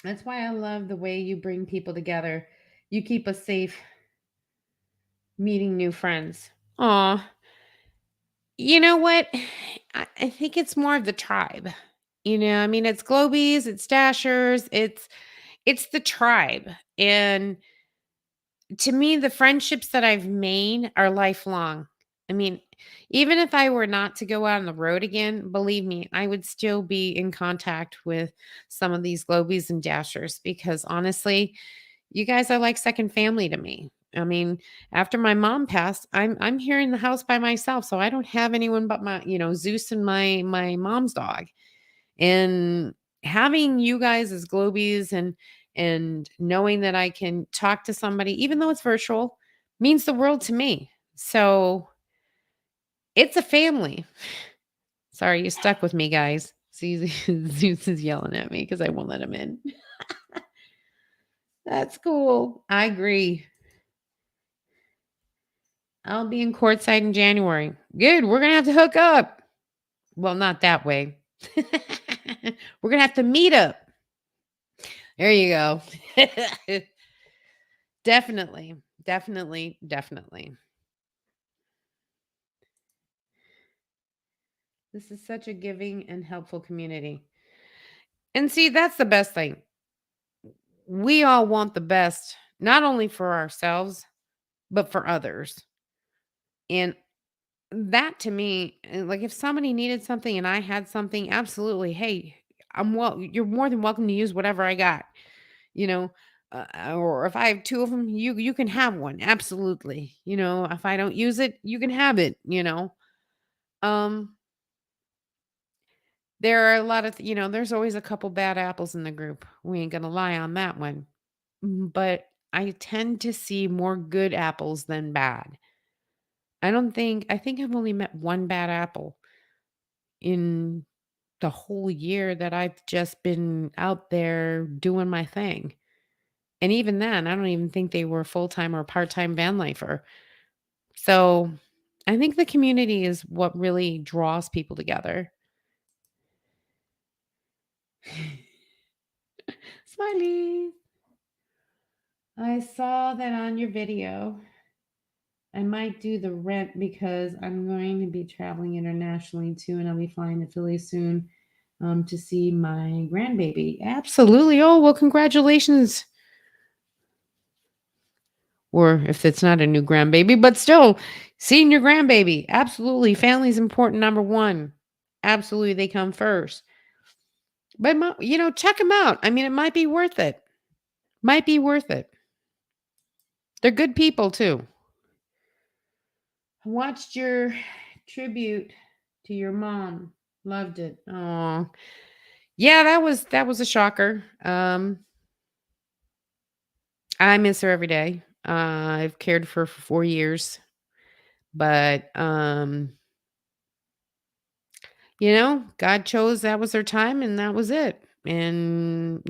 That's why I love the way you bring people together. You keep us safe meeting new friends. Aw. You know what? I think it's more of the tribe. I mean, it's Globies, it's Dashers, it's the tribe. And to me, the friendships that I've made are lifelong. I mean, even if I were not to go out on the road again, believe me, I would still be in contact with some of these Globies and Dashers, because honestly, you guys are like second family to me. I mean, after my mom passed, I'm here in the house by myself, so I don't have anyone but my, Zeus and my mom's dog. And having you guys as Globies, and knowing that I can talk to somebody, even though it's virtual, means the world to me. So it's a family. Sorry, you stuck with me, guys. See, Zeus is yelling at me because I won't let him in. That's cool. I agree. I'll be in courtside in January. Good. We're going to have to hook up. Well, not that way. We're going to have to meet up. There you go. Definitely. Definitely. Definitely. This is such a giving and helpful community. And see, that's the best thing. We all want the best, not only for ourselves, but for others. And that to me, like if somebody needed something and I had something, absolutely. Hey, you're more than welcome to use whatever I got, you know, or if I have two of them, you can have one. Absolutely. If I don't use it, you can have it. Um, there are a lot of, there's always a couple bad apples in the group. We ain't gonna lie on that one. But I tend to see more good apples than bad. I think I've only met one bad apple in the whole year that I've just been out there doing my thing. And even then, I don't even think they were full-time or part-time van lifer. So, I think the community is what really draws people together. Smiley. I saw that on your video. I might do the rent because I'm going to be traveling internationally too, and I'll be flying to Philly soon to see my grandbaby. Absolutely. Oh, well, congratulations. Or if it's not a new grandbaby, but still seeing your grandbaby. Absolutely. Family's important, number one. Absolutely. They come first. But, check them out. I mean, it might be worth it. Might be worth it. They're good people too. I watched your tribute to your mom. Loved it. Oh, yeah, that was a shocker. I miss her every day. I've cared for her for 4 years, but God chose that was her time, and that was it. And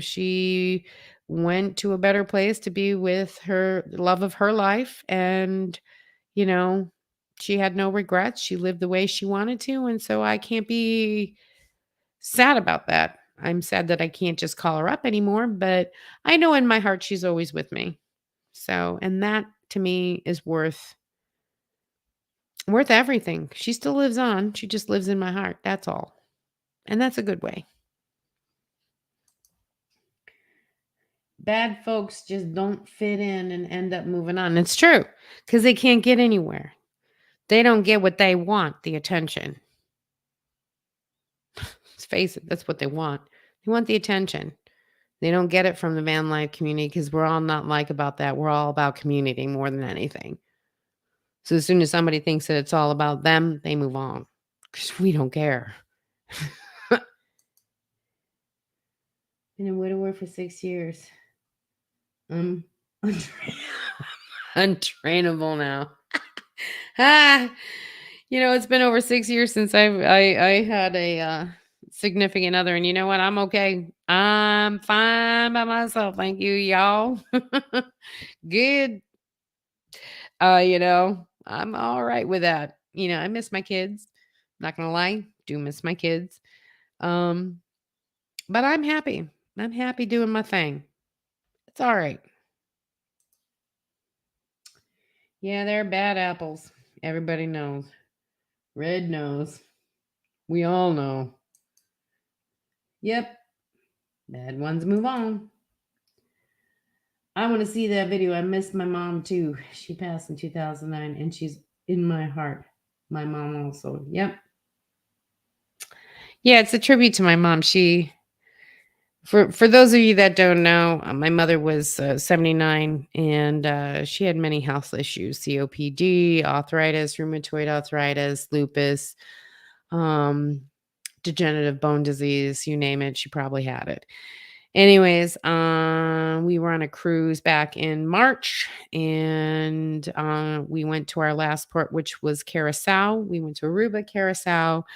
she went to a better place to be with her love of her life, and you know, she had no regrets. She lived the way she wanted to, and so I can't be sad about that. I'm sad that I can't just call her up anymore, but I know in my heart she's always with me. So, and that to me is worth everything. She still lives on. She just lives in my heart. That's all. And that's a good way. Bad folks just don't fit in and end up moving on. It's true because they can't get anywhere. They don't get what they want, the attention. Let's face it, that's what they want. They want the attention. They don't get it from the van life community because we're all not like about that. We're all about community more than anything. So as soon as somebody thinks that it's all about them, they move on because we don't care. Been a widower for 6 years. I'm untrainable now. Ah, it's been over 6 years since I had a significant other, and you know what? I'm okay. I'm fine by myself. Thank you, y'all. Good. I'm all right with that. I miss my kids. Not gonna lie, do miss my kids. Um, but I'm happy. I'm happy doing my thing. It's all right. Yeah, they're bad apples. Everybody knows. Red knows. We all know. Yep. Bad ones move on. I want to see that video. I miss my mom too. She passed in 2009 and she's in my heart. My mom also. Yep. Yeah, it's a tribute to my mom. For those of you that don't know, my mother was 79 and she had many health issues: COPD, arthritis, rheumatoid arthritis, lupus, um, degenerative bone disease, you name it, she probably had it. Anyways, we were on a cruise back in March and we went to our last port, which was Curacao. We went to Aruba, Curacao,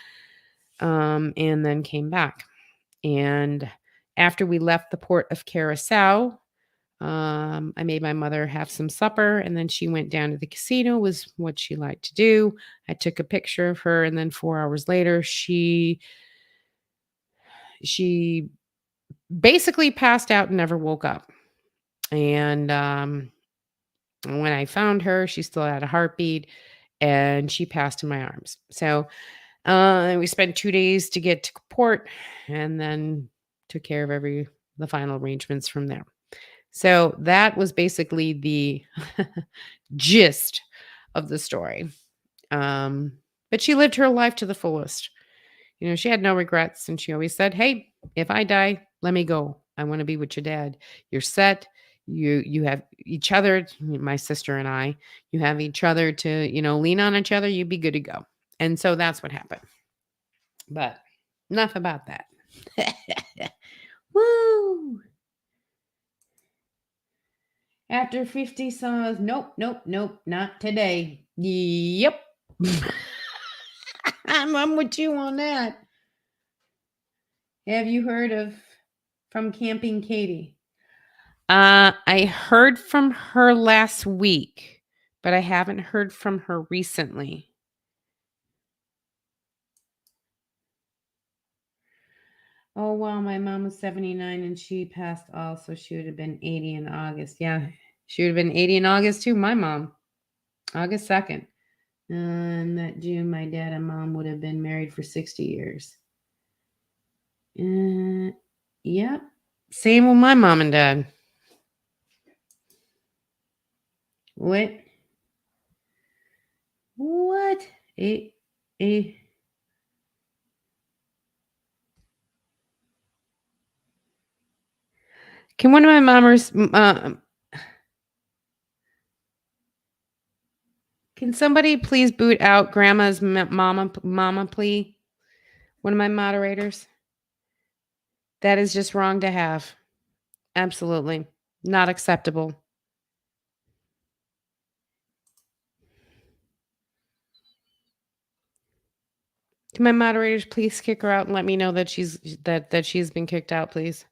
and then came back. And after we left the port of Curacao, I made my mother have some supper and then she went down to the casino, was what she liked to do. I took a picture of her and then 4 hours later, she basically passed out and never woke up. And when I found her, she still had a heartbeat and she passed in my arms. So we spent 2 days to get to port and then took care of the final arrangements from there. So that was basically the gist of the story. But she lived her life to the fullest. She had no regrets and she always said, "Hey, if I die, let me go. I want to be with your dad. You're set. You have each other, my sister and I. You have each other to, lean on each other. You'd be good to go." And so that's what happened. But enough about that. Woo! After 50 songs, nope, not today. Yep. I'm with you on that. Have you heard of from Camping Katie? I heard from her last week, but I haven't heard from her recently. Oh, wow. My mom was 79 and she passed also. She would have been 80 in August. Yeah, she would have been 80 in August too. My mom, August 2nd. And that June, my dad and mom would have been married for 60 years. Yep. Same with my mom and dad. What? What? Can one of my mamas, can somebody please boot out grandma's mama, please? One of my moderators. That is just wrong to have. Absolutely. Not acceptable. Can my moderators please kick her out and let me know that she's been kicked out, please?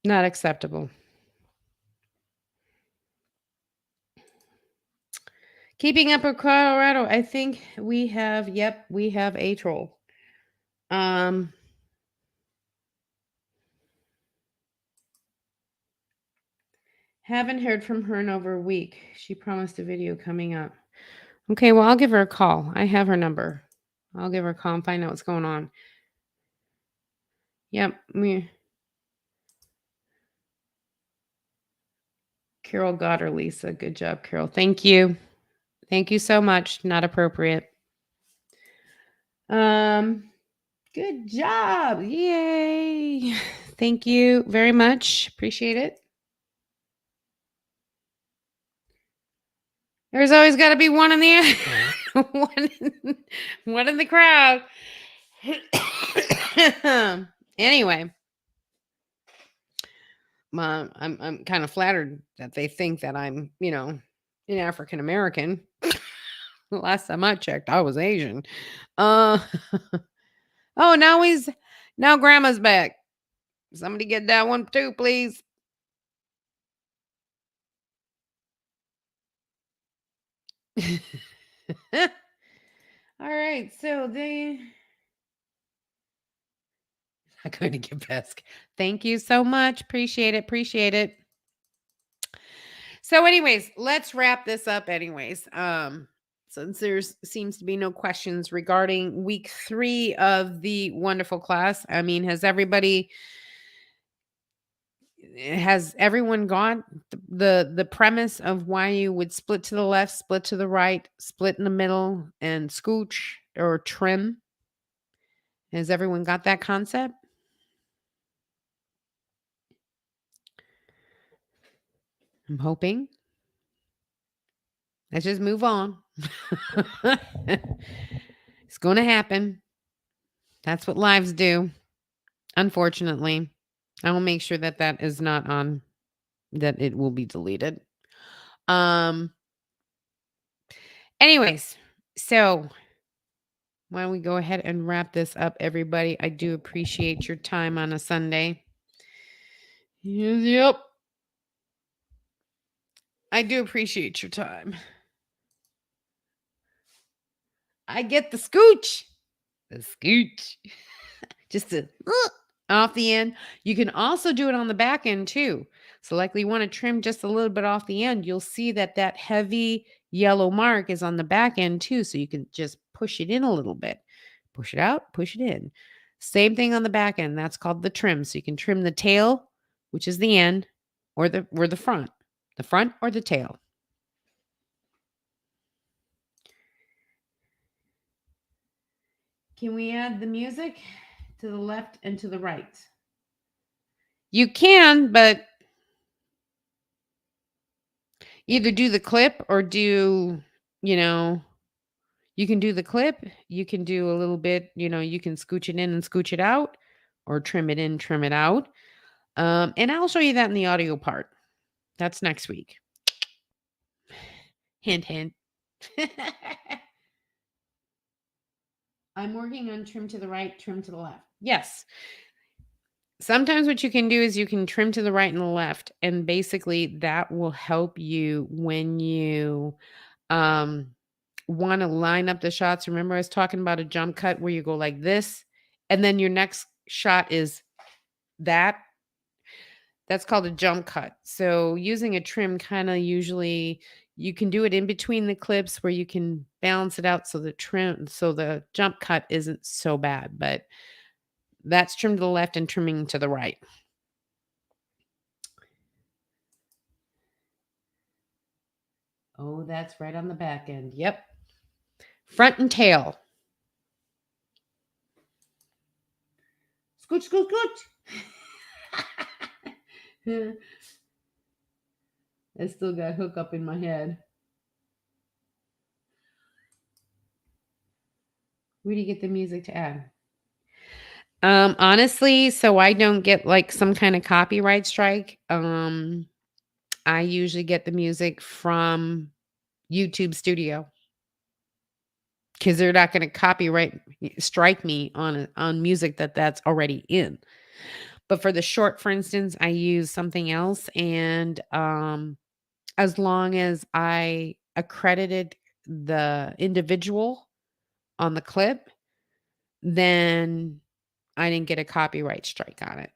Not acceptable. Keeping up with Colorado, I think we have a troll. Haven't heard from her in over a week. She promised a video coming up. Okay, well, I'll give her a call. I have her number. I'll give her a call and find out what's going on. Yep. Carol got her, Lisa. Good job, Carol. Thank you. Thank you so much. Not appropriate. Um, good job. Yay. Thank you very much. Appreciate it. There's always got to be one in the one in the crowd. Anyway, I'm kind of flattered that they think that I'm, an African American. The last time I checked, I was Asian. Uh oh, now grandma's back. Somebody get that one too, please. All right, so they I'm going to give Besk. Thank you so much. Appreciate it. Appreciate it. So, anyways, let's wrap this up. Anyways, since there's seems to be no questions regarding week 3 of the wonderful class. I mean, has everyone got the premise of why you would split to the left, split to the right, split in the middle, and scooch or trim? Has everyone got that concept? I'm hoping. Let's just move on. It's going to happen. That's what lives do. Unfortunately, I will make sure that that is not on, that it will be deleted. Anyways, so why don't we go ahead and wrap this up, everybody? I do appreciate your time on a Sunday. Yep. I do appreciate your time. I get the scooch. The scooch. Just to off the end. You can also do it on the back end too. So likely you want to trim just a little bit off the end. You'll see that that heavy yellow mark is on the back end too. So you can just push it in a little bit. Push it out, push it in. Same thing on the back end. That's called the trim. So you can trim the tail, which is the end, or the front. The front or the tail. Can we add the music to the left and to the right? You can, but either do the clip or you can do the clip, you can do a little bit, you can scooch it in and scooch it out, or trim it in, trim it out. And I'll show you that in the audio part. That's next week. Hint, hint. I'm working on trim to the right, trim to the left. Yes. Sometimes what you can do is you can trim to the right and the left, and basically that will help you when you want to line up the shots. Remember I was talking about a jump cut where you go like this, and then your next shot is that. That's called a jump cut. So using a trim kind of usually you can do it in between the clips where you can balance it out so the jump cut isn't so bad, but that's trim to the left and trimming to the right. Oh, that's right on the back end. Yep. Front and tail. Scooch, scooch, scooch. I still got hook up in my head. Where do you get the music to add? Honestly, so I don't get like some kind of copyright strike. I usually get the music from YouTube Studio because they're not going to copyright strike me on music that's already in. But for the short, for instance, I use something else, and as long as I accredited the individual on the clip, then I didn't get a copyright strike on it.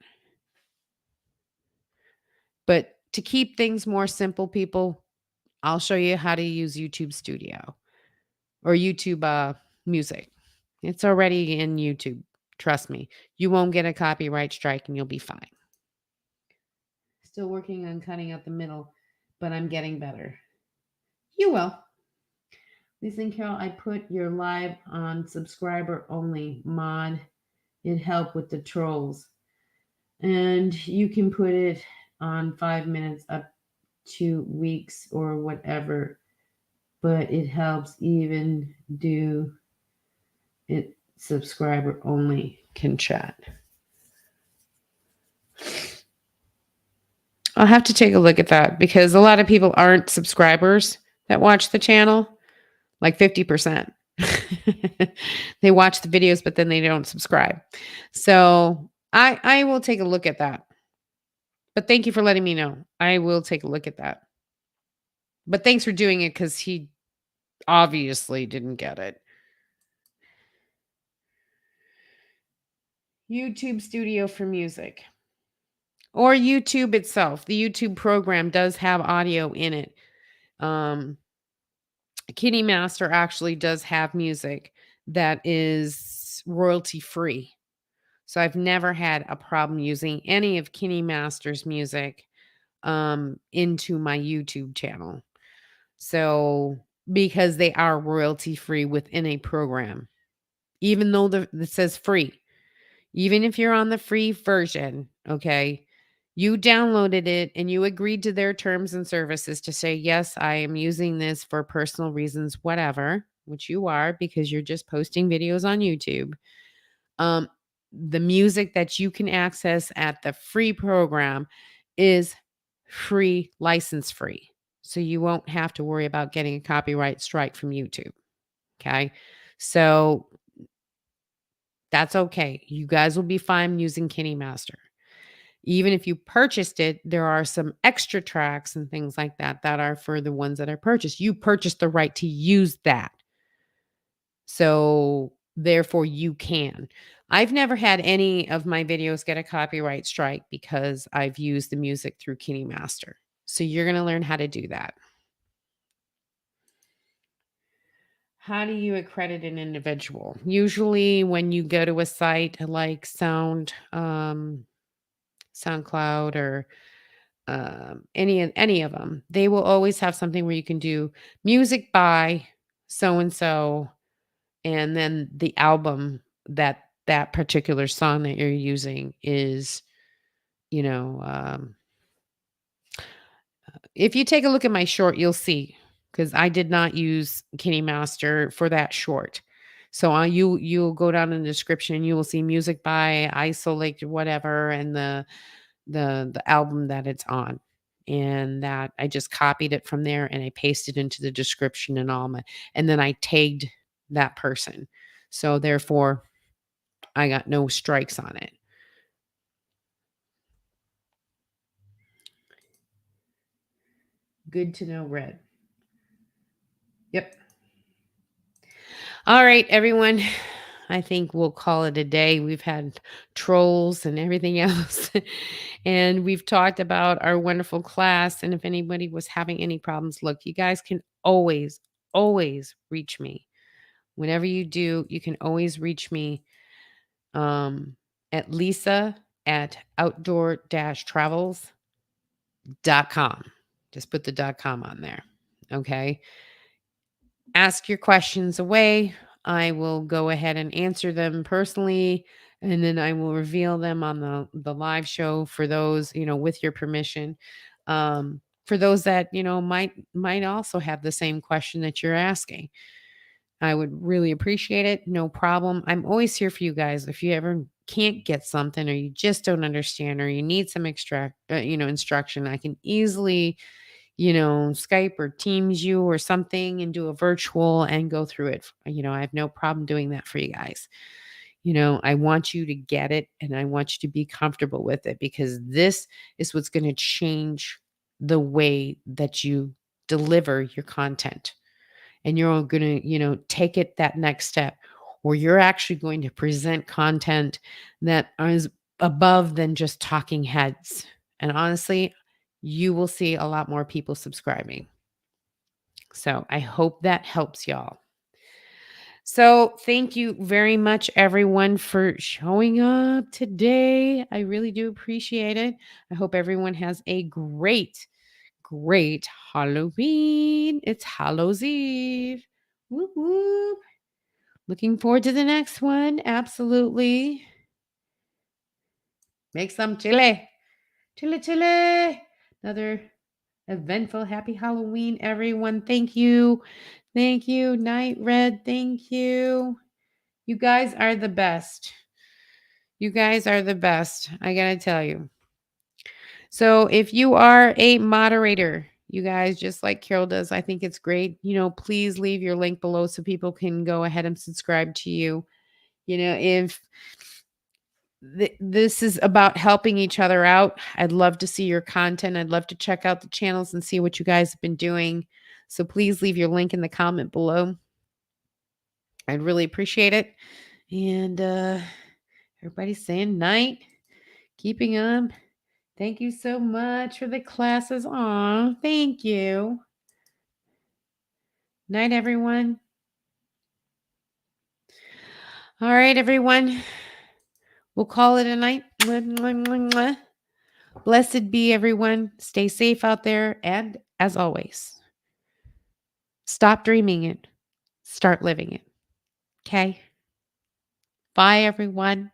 But to keep things more simple, people, I'll show you how to use YouTube Studio or YouTube Music. It's already in YouTube. Trust me. You won't get a copyright strike and you'll be fine. Still working on cutting out the middle, but I'm getting better. You will. Lisa and Carol, I put your live on subscriber only mod. It helped with the trolls. And you can put it on 5 minutes up 2 weeks or whatever, but it helps even do it subscriber only can chat. I'll have to take a look at that because a lot of people aren't subscribers that watch the channel, like 50%. They watch the videos, but then they don't subscribe. So I will take a look at that. But thank you for letting me know. I will take a look at that. But thanks for doing it because he obviously didn't get it. YouTube Studio for Music. Or YouTube itself. The YouTube program does have audio in it. Kitty Master actually does have music that is royalty free. So I've never had a problem using any of Kitty Master's music into my YouTube channel. So because they are royalty free within a program, even though it says free, even if you're on the free version, okay, you downloaded it and you agreed to their terms and services to say, yes, I am using this for personal reasons, whatever, which you are because you're just posting videos on YouTube. The music that you can access at the free program is free, license free. So you won't have to worry about getting a copyright strike from YouTube. Okay. So that's okay. You guys will be fine using Kitty Master. Even if you purchased it, there are some extra tracks and things like that that are for the ones that are purchased. You purchased the right to use that. So therefore you can. I've never had any of my videos get a copyright strike because I've used the music through Kitty Master. So you're going to learn how to do that. How do you accredit an individual? Usually when you go to a site like SoundCloud or any of them, they will always have something where you can do music by so and so, and then the album that particular song that you're using is, you know, if you take a look at my short, you'll see because I did not use Kitty Master for that short. So you'll go down in the description and you will see music by I selected whatever and the album that it's on. And that I just copied it from there and I pasted into the description and then I tagged that person. So therefore I got no strikes on it. Good to know, Red. Yep. All right, everyone. I think we'll call it a day. We've had trolls and everything else. And we've talked about our wonderful class. And if anybody was having any problems, look, you guys can always, always reach me. Whenever you do, you can always reach me at Lisa at outdoor-travels.com. Just put the .com on there. Okay. Ask your questions away. I will go ahead and answer them personally, and then I will reveal them on the live show for those, with your permission. For those that, might also have the same question that you're asking. I would really appreciate it. No problem. I'm always here for you guys. If you ever can't get something or you just don't understand or you need some instruction, I can easily Skype or Teams you or something and do a virtual and go through it. I have no problem doing that for you guys. I want you to get it and I want you to be comfortable with it because this is what's going to change the way that you deliver your content. And you're going to, take it that next step where you're actually going to present content that is above than just talking heads. And honestly, you will see a lot more people subscribing. So I hope that helps y'all. So, thank you very much, everyone, for showing up today. I really do appreciate it. I hope everyone has a great Halloween. It's Hallows Eve. Whoop, whoop. Looking forward to the next one. Absolutely. Make some chile. Chile, chile. Another eventful happy Halloween, everyone. Thank you. Thank you. Night Red, thank you. You guys are the best. You guys are the best. I got to tell you. So, if you are a moderator, you guys, just like Carol does, I think it's great. Please leave your link below so people can go ahead and subscribe to you. If this is about helping each other out, I'd love to see your content. I'd love to check out the channels and see what you guys have been doing. So, please leave your link in the comment below. I'd really appreciate it. And everybody's saying night, keeping them. Thank you so much for the classes. Aw, thank you. Night, everyone. All right, everyone. We'll call it a night. Mwah, mwah, mwah, mwah. Blessed be everyone. Stay safe out there. And as always, stop dreaming it. Start living it. Okay? Bye, everyone.